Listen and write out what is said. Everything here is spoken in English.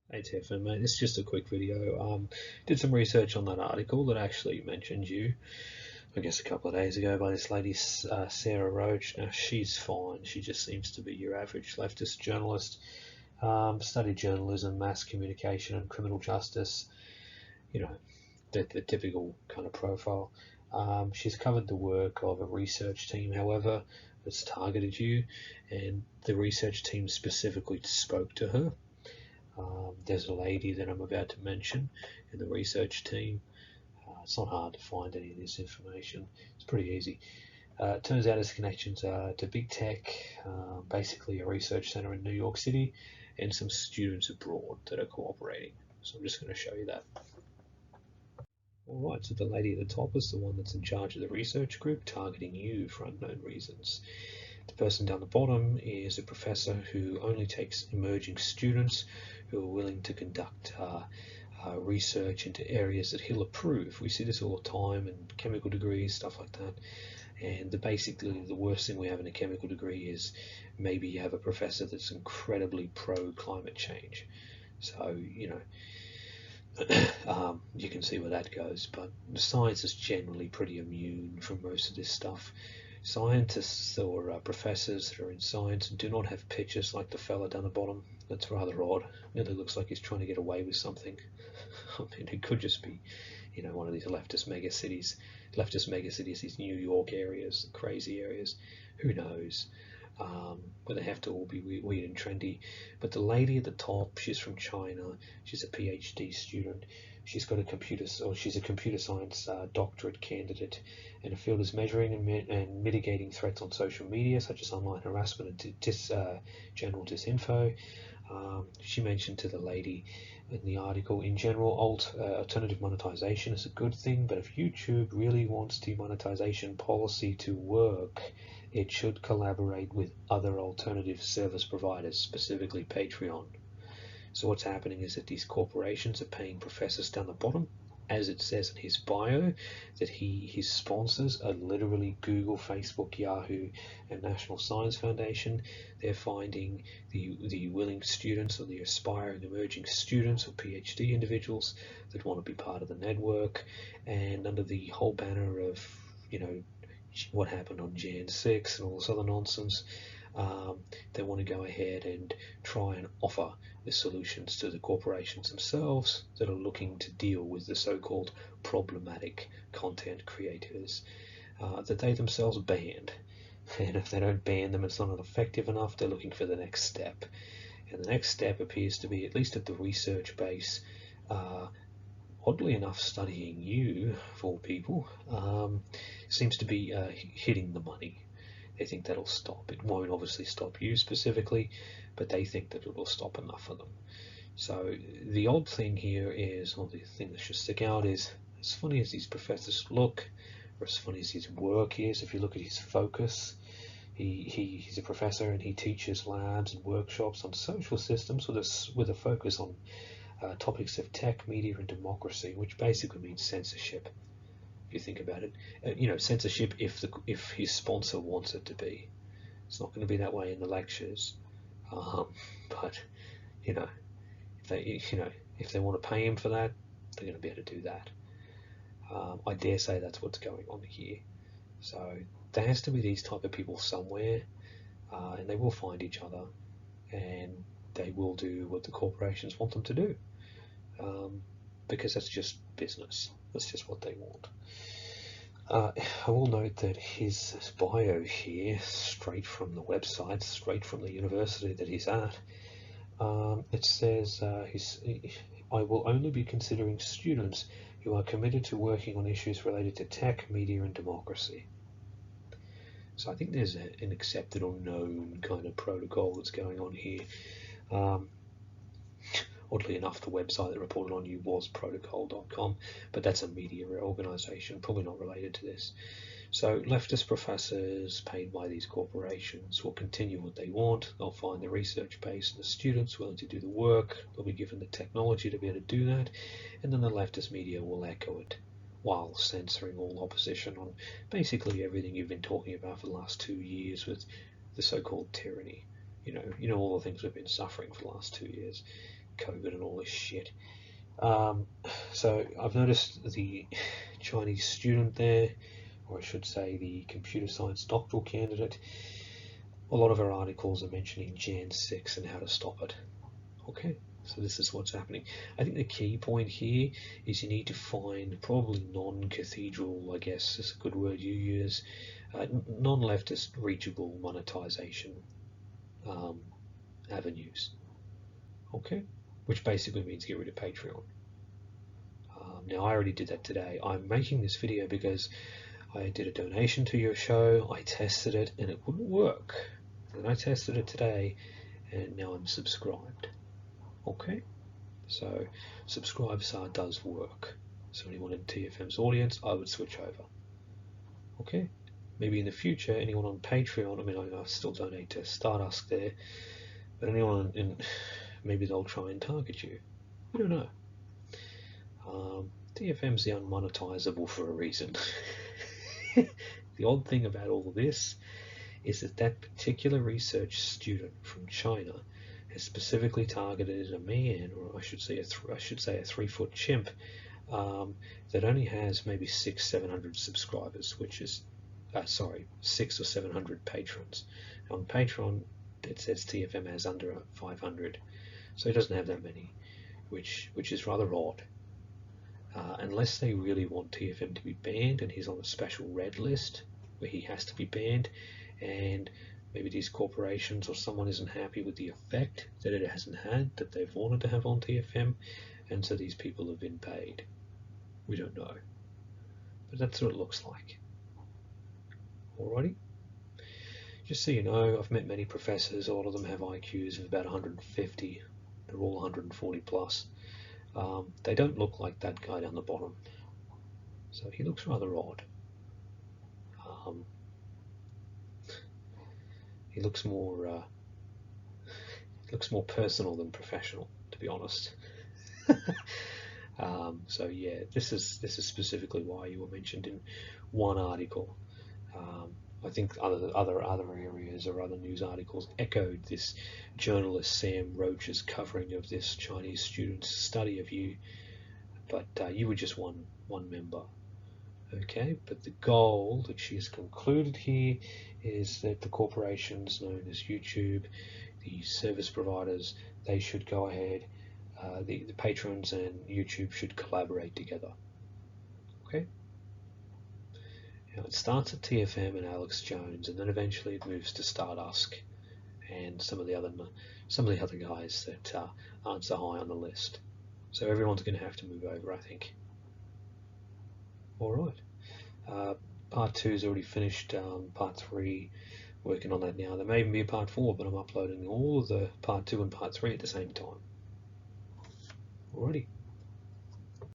Hey Tiffin, mate, it's just a quick video. Did some research on that article that actually mentioned you, I guess, a couple of days ago by this lady, Sarah Roach. Now, she's fine. She just seems to be your average leftist journalist. Studied journalism, mass communication, and criminal justice. You know, the typical kind of profile. She's covered the work of a research team, however, that's targeted you, and the research team specifically spoke to her. There's a lady that I'm about to mention in the research team. It's not hard to find any of this information. It's pretty easy. It turns out his connections are to big tech, basically a research center in New York City, and some students abroad that are cooperating. So I'm just going to show you that. Alright, so the lady at the top is the one that's in charge of the research group targeting you for unknown reasons. The person down the bottom is a professor who only takes emerging students who are willing to conduct research into areas that he'll approve. We see this all the time in chemical degrees, stuff like that. And basically the worst thing we have in a chemical degree is maybe you have a professor that's incredibly pro climate change. So, you can see where that goes. But science is generally pretty immune from most of this stuff. Scientists or professors that are in science do not have pictures like the fella down the bottom. That's rather odd. It really looks like he's trying to get away with something. I mean, it could just be, one of these leftist megacities, these New York areas, crazy areas. Who knows? But they have to all be weird and trendy. But the lady at the top, she's from China. She's a PhD student. She's got she's a computer science doctorate candidate, and her field is measuring and mitigating threats on social media, such as online harassment and general disinfo. She mentioned to the lady in the article, in general, alternative monetization is a good thing, but if YouTube really wants demonetization policy to work, it should collaborate with other alternative service providers, specifically Patreon. So what's happening is that these corporations are paying professors down the bottom, as it says in his bio, that his sponsors are literally Google, Facebook, Yahoo, and National Science Foundation. They're finding the willing students or the aspiring emerging students or PhD individuals that want to be part of the network, and under the whole banner of, what happened on Jan 6 and all this other nonsense, they want to go ahead and try and offer the solutions to the corporations themselves that are looking to deal with the so-called problematic content creators that they themselves banned. And if they don't ban them, it's not effective enough. They're looking for the next step. And the next step appears to be, at least at the research base, oddly enough, studying you, of all people, seems to be hitting the money. They think that'll stop. It won't obviously stop you specifically, but they think that it will stop enough of them. So the odd thing here is, or the thing that should stick out is, as funny as these professors look, or as funny as his work is, if you look at his focus, he's a professor and he teaches labs and workshops on social systems with a focus on topics of tech, media, and democracy, which basically means censorship. If you think about it, censorship if his sponsor wants it to be. It's not going to be that way in the lectures, but if they want to pay him for that, they're going to be able to do that. I dare say that's what's going on here. So there has to be these type of people somewhere, and they will find each other, and they will do what the corporations want them to do, because that's just business. That's just what they want. I will note that his bio here, straight from the website, straight from the university that he's at, it says I will only be considering students who are committed to working on issues related to tech, media, and democracy. So I think there's an accepted or known kind of protocol that's going on here. Oddly enough, the website that reported on you was protocol.com, but that's a media organization, probably not related to this. So leftist professors paid by these corporations will continue what they want. They'll find the research base and the students willing to do the work. They'll be given the technology to be able to do that, and then the leftist media will echo it while censoring all opposition on basically everything you've been talking about for the last 2 years with the so-called tyranny. All the things we've been suffering for the last 2 years. COVID and all this shit. So I've noticed the Chinese student there, or I should say the computer science doctoral candidate, a lot of our articles are mentioning Jan 6 and how to stop it. Okay, so this is what's happening. I think the key point here is you need to find probably non-cathedral, I guess is a good word you use, non-leftist reachable monetization avenues. Okay, which basically means get rid of Patreon. Now I already did that today. I'm making this video because I did a donation to your show, I tested it and it wouldn't work. And I tested it today and now I'm subscribed. Okay, so subscribe does work. So anyone in TFM's audience, I would switch over. Okay, maybe in the future, anyone on Patreon, I mean, I still donate to Stardust there, but anyone in, maybe they'll try and target you. I don't know. TFM's the unmonetizable for a reason. The odd thing about all of this is that that particular research student from China has specifically targeted a man, or I should say a 3-foot chimp, that only has maybe 600-700 subscribers, which is 600 or 700 patrons. On Patreon, it says TFM has under 500, so he doesn't have that many, which is rather odd. Unless they really want TFM to be banned and he's on a special red list where he has to be banned, and maybe these corporations or someone isn't happy with the effect that it hasn't had that they've wanted to have on TFM, and so these people have been paid. We don't know, but that's what it looks like. Alrighty, just so you know, I've met many professors. A lot of them have IQs of about 150. They're all 140 plus. They don't look like that guy down the bottom, so he looks rather odd. He looks more personal than professional, to be honest. So yeah, this is specifically why you were mentioned in one article. I think other areas or other news articles echoed this journalist Sam Roach's covering of this Chinese student's study of you, but you were just one member. Okay, but the goal that she has concluded here is that the corporations known as YouTube, the service providers, they should go ahead, the patrons and YouTube should collaborate together. Okay. Now it starts at TFM and Alex Jones, and then eventually it moves to Stardust and some of the other guys that aren't so high on the list. So everyone's going to have to move over, I think. All right. Part 2 is already finished. Part 3, working on that now. There may even be a part 4, but I'm uploading all of the part 2 and part 3 at the same time. Alrighty.